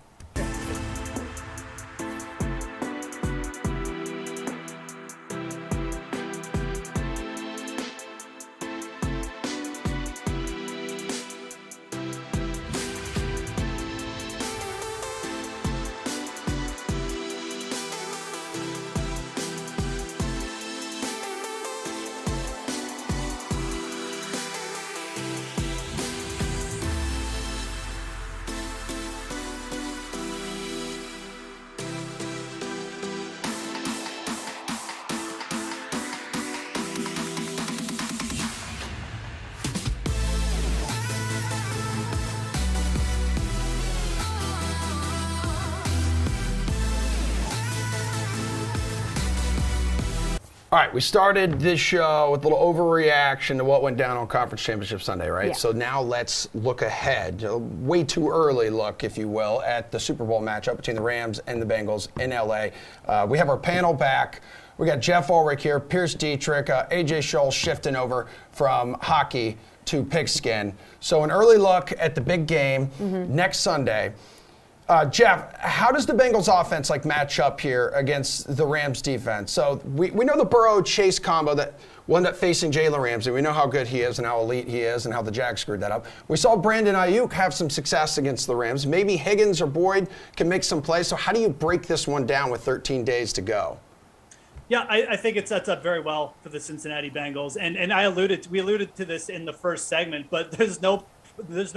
All right, we started this show with a little overreaction to what went down on Conference Championship Sunday, right? Yeah. So now let's look ahead, a way too early look, if you will, at the Super Bowl matchup between the Rams and the Bengals in LA. We have our panel back. We got Jeff Ulrich here, Pierce Dietrich, AJ Scholl shifting over from hockey to pigskin. So an early look at the big game next Sunday. Jeff, how does the Bengals offense match up here against the Rams defense? So we know the Burrow-Chase combo that will end up facing Jalen Ramsey. We know how good he is and how elite he is and how the Jags screwed that up. We saw Brandon Ayuk have some success against the Rams. Maybe Higgins or Boyd can make some plays. So how do you break this one down with 13 days to go? Yeah, I think it sets up very well for the Cincinnati Bengals. And we alluded to this in the first segment, but there's no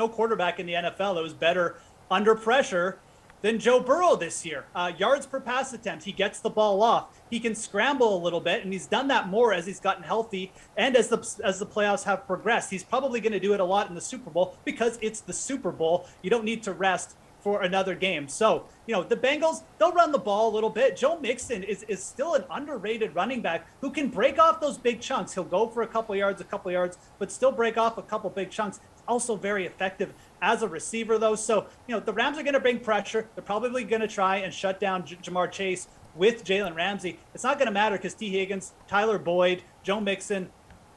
quarterback in the NFL that was better under pressure than Joe Burrow this year. Yards per pass attempt, he gets the ball off. He can scramble a little bit, and he's done that more as he's gotten healthy and as the playoffs have progressed. He's probably going to do it a lot in the Super Bowl because it's the Super Bowl. You don't need to rest for another game. So, the Bengals, they'll run the ball a little bit. Joe Mixon is still an underrated running back who can break off those big chunks. He'll go for a couple yards, but still break off a couple big chunks. Also very effective as a receiver, though. So, the Rams are going to bring pressure. They're probably going to try and shut down Jamar Chase with Jalen Ramsey. It's not going to matter because T. Higgins, Tyler Boyd, Joe Mixon,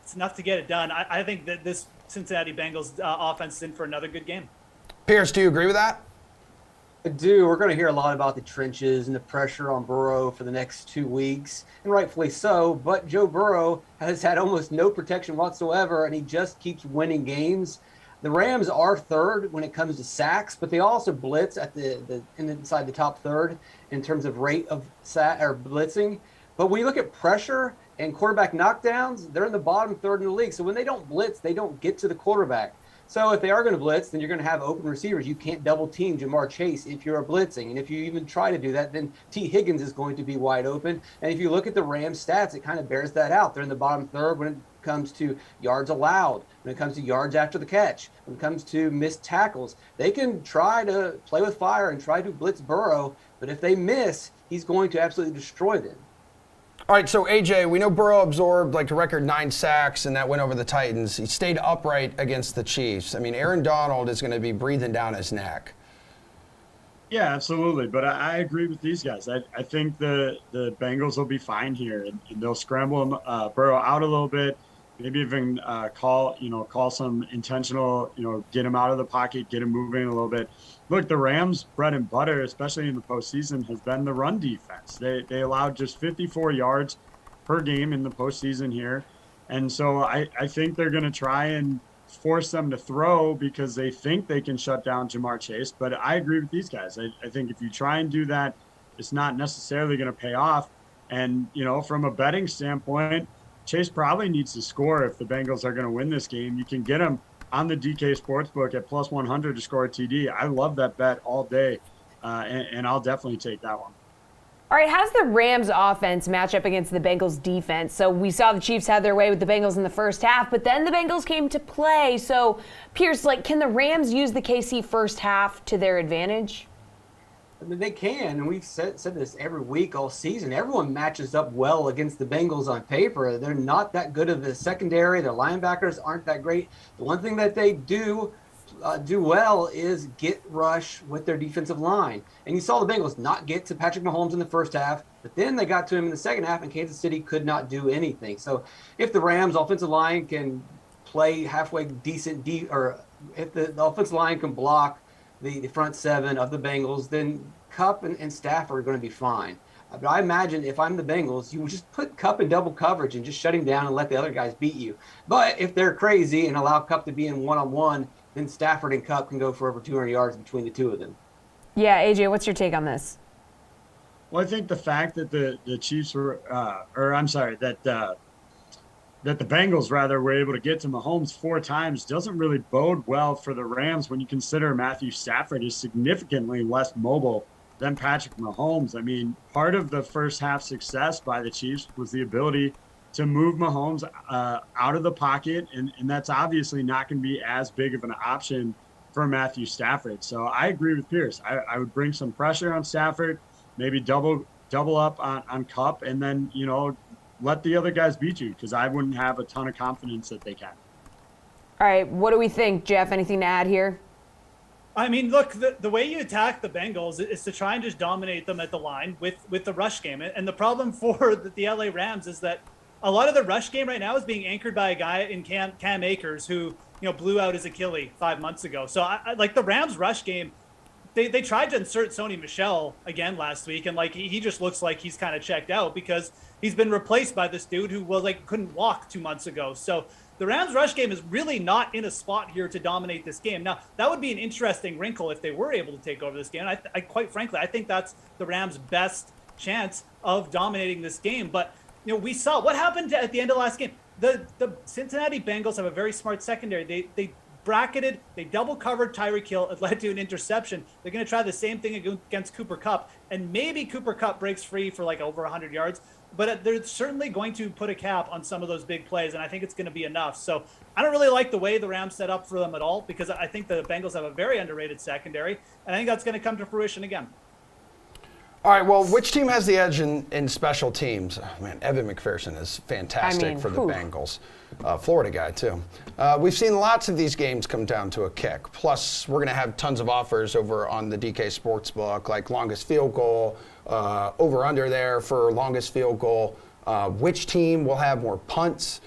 it's enough to get it done. I think that this Cincinnati Bengals offense is in for another good game. Pierce, do you agree with that? I do. We're going to hear a lot about the trenches and the pressure on Burrow for the next 2 weeks, and rightfully so. But Joe Burrow has had almost no protection whatsoever, and he just keeps winning games. The Rams are third when it comes to sacks, but they also blitz at inside the top third in terms of rate of blitzing. But when you look at pressure and quarterback knockdowns, they're in the bottom third in the league. So when they don't blitz, they don't get to the quarterback. So if they are going to blitz, then you're going to have open receivers. You can't double team Jamar Chase if you're blitzing. And if you even try to do that, then T. Higgins is going to be wide open. And if you look at the Rams stats, it kind of bears that out. They're in the bottom third when it comes to yards allowed, when it comes to yards after the catch, when it comes to missed tackles. They can try to play with fire and try to blitz Burrow, but if they miss, he's going to absolutely destroy them. All right, so AJ, we know Burrow absorbed like a record 9 sacks and that win over the Titans. He stayed upright against the Chiefs. I mean, Aaron Donald is going to be breathing down his neck. Yeah, absolutely. But I agree with these guys. I think the Bengals will be fine here, and they'll scramble him, Burrow out a little bit. Maybe even call some intentional, get him out of the pocket, get him moving a little bit. Look, the Rams' bread and butter, especially in the postseason, has been the run defense. They allowed just 54 yards per game in the postseason here. And so I think they're going to try and force them to throw because they think they can shut down Jamar Chase. But I agree with these guys. I think if you try and do that, it's not necessarily going to pay off. And, from a betting standpoint, Chase probably needs to score if the Bengals are going to win this game. You can get him on the DK Sportsbook at plus 100 to score a TD. I love that bet all day, and I'll definitely take that one. All right, how's the Rams offense match up against the Bengals defense? So we saw the Chiefs had their way with the Bengals in the first half, but then the Bengals came to play. So, Pierce, can the Rams use the KC first half to their advantage? I mean, they can, and we've said this every week all season. Everyone matches up well against the Bengals on paper. They're not that good of a secondary. Their linebackers aren't that great. The one thing that they do well is get rush with their defensive line. And you saw the Bengals not get to Patrick Mahomes in the first half, but then they got to him in the second half, and Kansas City could not do anything. So if the Rams' offensive line can play halfway decent, or if the offensive line can block the front seven of the Bengals, then Kupp and Stafford are going to be fine. But I imagine if I'm the Bengals, you would just put Kupp in double coverage and just shut him down and let the other guys beat you. But if they're crazy and allow Kupp to be in one-on-one, then Stafford and Kupp can go for over 200 yards between the two of them. Yeah, AJ, what's your take on this? Well, I think the fact that the Chiefs were, that the Bengals were able to get to Mahomes 4 times doesn't really bode well for the Rams when you consider Matthew Stafford is significantly less mobile than Patrick Mahomes. I mean, part of the first half success by the Chiefs was the ability to move Mahomes out of the pocket, and that's obviously not going to be as big of an option for Matthew Stafford. So I agree with Pierce. I would bring some pressure on Stafford, maybe double up on Kupp, and then, let the other guys beat you, because I wouldn't have a ton of confidence that they can. All right, what do we think, Jeff? Anything to add here? I mean, look, the way you attack the Bengals is to try and just dominate them at the line with the rush game. And the problem for the LA Rams is that a lot of the rush game right now is being anchored by a guy in Cam Akers who, blew out his Achilles 5 months ago. So I like the Rams rush game. They tried to insert Sony Michel again last week, and he just looks like he's kind of checked out because he's been replaced by this dude who couldn't walk 2 months ago. So the Rams rush game is really not in a spot here to dominate this game. Now, that would be an interesting wrinkle if they were able to take over this game. I quite frankly, I think that's the Rams' best chance of dominating this game. But, we saw what happened at the end of the last game. The Cincinnati Bengals have a very smart secondary. They bracketed, they double covered Tyreek Hill. It led to an interception. They're going to try the same thing against Cooper Kupp, and maybe Cooper Kupp breaks free for over 100 yards. But they're certainly going to put a cap on some of those big plays, and I think it's going to be enough. So I don't really like the way the Rams set up for them at all, because I think the Bengals have a very underrated secondary, and I think that's going to come to fruition again. All right, well, which team has the edge in special teams? Oh, man, Evan McPherson is fantastic for the Bengals. Florida guy, too. We've seen lots of these games come down to a kick. Plus, we're going to have tons of offers over on the DK Sportsbook, like longest field goal, over-under there for longest field goal. Which team will have more punts?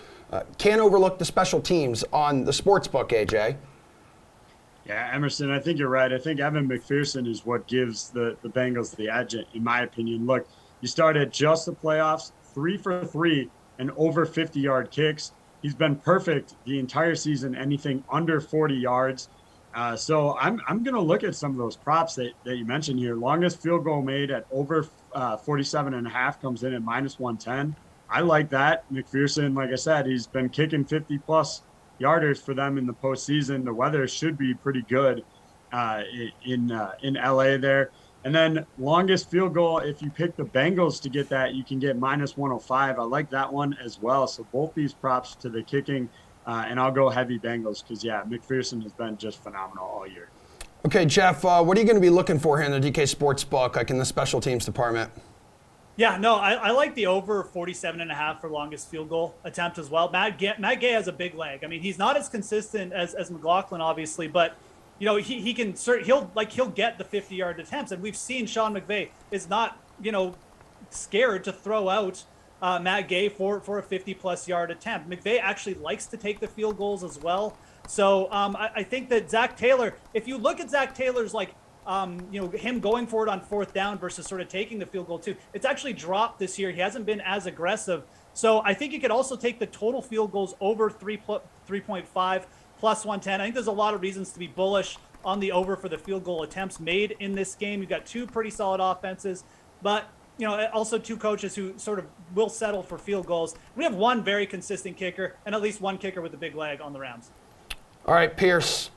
Can't overlook the special teams on the Sportsbook, AJ. Yeah, Emerson, I think you're right. I think Evan McPherson is what gives the Bengals the edge, in my opinion. Look, you start at just the playoffs, 3 for 3 and over 50-yard kicks. He's been perfect the entire season, anything under 40 yards. So I'm going to look at some of those props that you mentioned here. Longest field goal made at over 47.5 comes in at minus 110. I like that. McPherson, like I said, he's been kicking 50-plus yarders for them in the postseason. The weather should be pretty good in LA there. And then longest field goal, if you pick the Bengals to get that, you can get -105. I like that one as well. So both these props to the kicking, and I'll go heavy Bengals because, yeah, McPherson has been just phenomenal all year. Okay, Jeff, what are you going to be looking for here in the DK Sportsbook, like in the special teams department? Yeah, no, I like the over 47.5 for longest field goal attempt as well. Matt Gay has a big leg. I mean, he's not as consistent as McLaughlin, obviously, but he'll get the 50-yard attempts, and we've seen Sean McVay is not scared to throw out Matt Gay for a 50-plus yard attempt. McVay actually likes to take the field goals as well. So I think that Zach Taylor, if you look at Zach Taylor's him going for it on fourth down versus sort of taking the field goal too, it's actually dropped this year. He hasn't been as aggressive. So I think you could also take the total field goals over 3.5 plus 110. I think there's a lot of reasons to be bullish on the over for the field goal attempts made in this game. You've got two pretty solid offenses, but also two coaches who sort of will settle for field goals. We have one very consistent kicker and at least one kicker with a big leg on the Rams. All right, Pierce.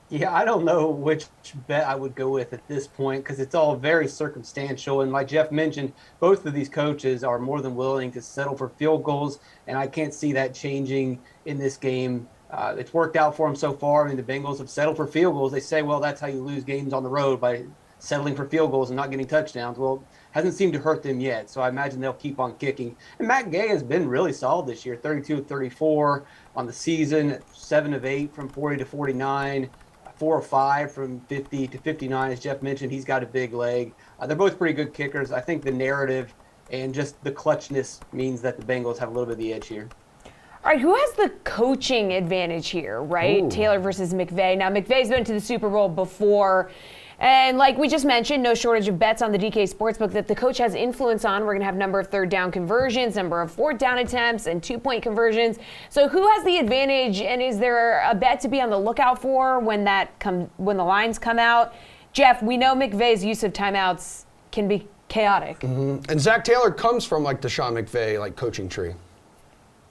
Yeah, I don't know which bet I would go with at this point because it's all very circumstantial. And like Jeff mentioned, both of these coaches are more than willing to settle for field goals, and I can't see that changing in this game. It's worked out for them so far. I mean, the Bengals have settled for field goals. They say, well, that's how you lose games on the road, by settling for field goals and not getting touchdowns. Well, hasn't seemed to hurt them yet, so I imagine they'll keep on kicking. And Matt Gay has been really solid this year, 32 of 34 on the season, 7 of 8 from 40 to 49, 4 of 5 from 50 to 59. As Jeff mentioned, he's got a big leg. They're both pretty good kickers. I think the narrative and just the clutchness means that the Bengals have a little bit of the edge here. All right, who has the coaching advantage here, right? Ooh. Taylor versus McVay. Now, McVay's been to the Super Bowl before. And like we just mentioned, no shortage of bets on the DK Sportsbook that the coach has influence on. We're going to have number of third down conversions, number of fourth down attempts, and 2-point conversions. So who has the advantage, and is there a bet to be on the lookout for when the lines come out? Jeff, we know McVay's use of timeouts can be chaotic. Mm-hmm. And Zach Taylor comes from the Sean McVay coaching tree.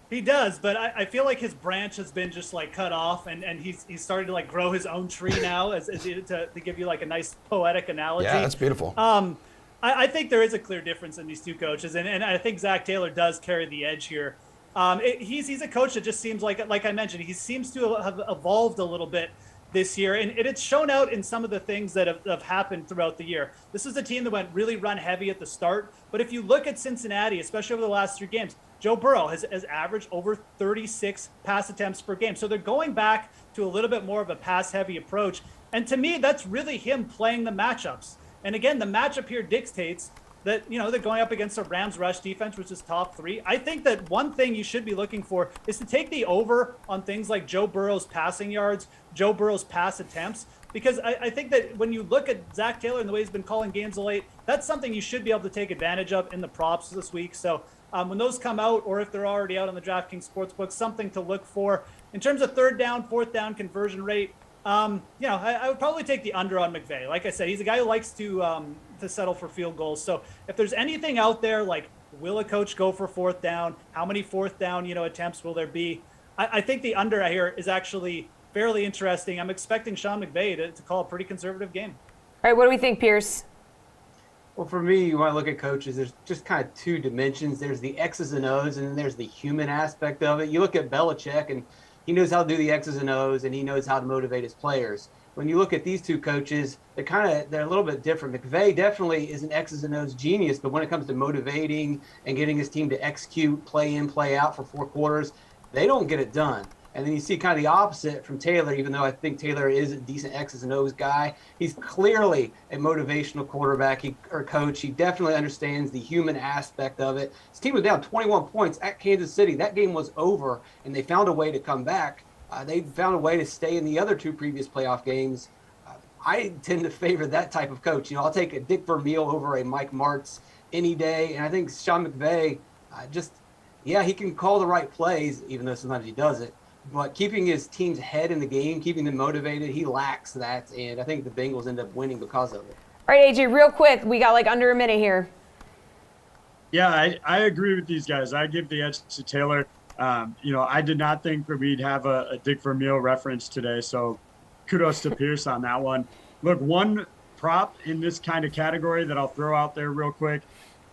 He does, but I feel like his branch has been just cut off, and he's started to grow his own tree now, to give you a nice poetic analogy. Yeah, that's beautiful. I think there is a clear difference in these two coaches, and I think Zach Taylor does carry the edge here. He's a coach that just seems like I mentioned, he seems to have evolved a little bit this year, and it's shown out in some of the things that have happened throughout the year. This is a team that went really run heavy at the start, but if you look at Cincinnati, especially over the last 3 games, Joe Burrow has averaged over 36 pass attempts per game. So they're going back to a little bit more of a pass-heavy approach. And to me, that's really him playing the matchups. And again, the matchup here dictates that, they're going up against a Rams rush defense, which is top 3. I think that one thing you should be looking for is to take the over on things like Joe Burrow's passing yards, Joe Burrow's pass attempts, because I think that when you look at Zach Taylor and the way he's been calling games of late, that's something you should be able to take advantage of in the props this week. So when those come out, or if they're already out on the DraftKings Sportsbook, something to look for. In terms of third down, fourth down conversion rate, I would probably take the under on McVay. Like I said, he's a guy who likes to settle for field goals. So if there's anything out there, will a coach go for fourth down? How many fourth down, attempts will there be? I think the under here is actually fairly interesting. I'm expecting Sean McVay to call a pretty conservative game. All right, what do we think, Pierce? Well, for me, when I look at coaches, there's just kind of 2 dimensions. There's the X's and O's, and then there's the human aspect of it. You look at Belichick, and he knows how to do the X's and O's, and he knows how to motivate his players. When you look at these 2 coaches, they're a little bit different. McVay definitely is an X's and O's genius, but when it comes to motivating and getting his team to execute, play in, play out for 4 quarters, they don't get it done. And then you see kind of the opposite from Taylor, even though I think Taylor is a decent X's and O's guy. He's clearly a motivational quarterback or coach. He definitely understands the human aspect of it. His team was down 21 points at Kansas City. That game was over, and they found a way to come back. They found a way to stay in the other 2 previous playoff games. I tend to favor that type of coach. I'll take a Dick Vermeil over a Mike Martz any day. And I think Sean McVay, he can call the right plays, even though sometimes he doesn't. But keeping his team's head in the game, keeping them motivated, he lacks that. And I think the Bengals end up winning because of it. All right, AJ, real quick. We got under a minute here. Yeah, I agree with these guys. I give the edge to Taylor. I did not think that we'd have a Dick Vermeil reference today, so kudos to Pierce on that one. Look, one prop in this kind of category that I'll throw out there real quick.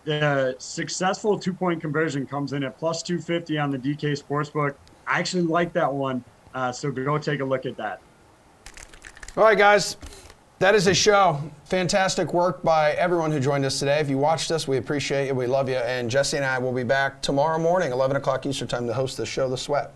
The successful 2-point conversion comes in at plus 250 on the DK Sportsbook. I actually like that one, so go take a look at that. All right, guys, that is a show. Fantastic work by everyone who joined us today. If you watched us, we appreciate it. We love you. And Jessie and I will be back tomorrow morning, 11 o'clock Eastern time, to host the show, The Sweat.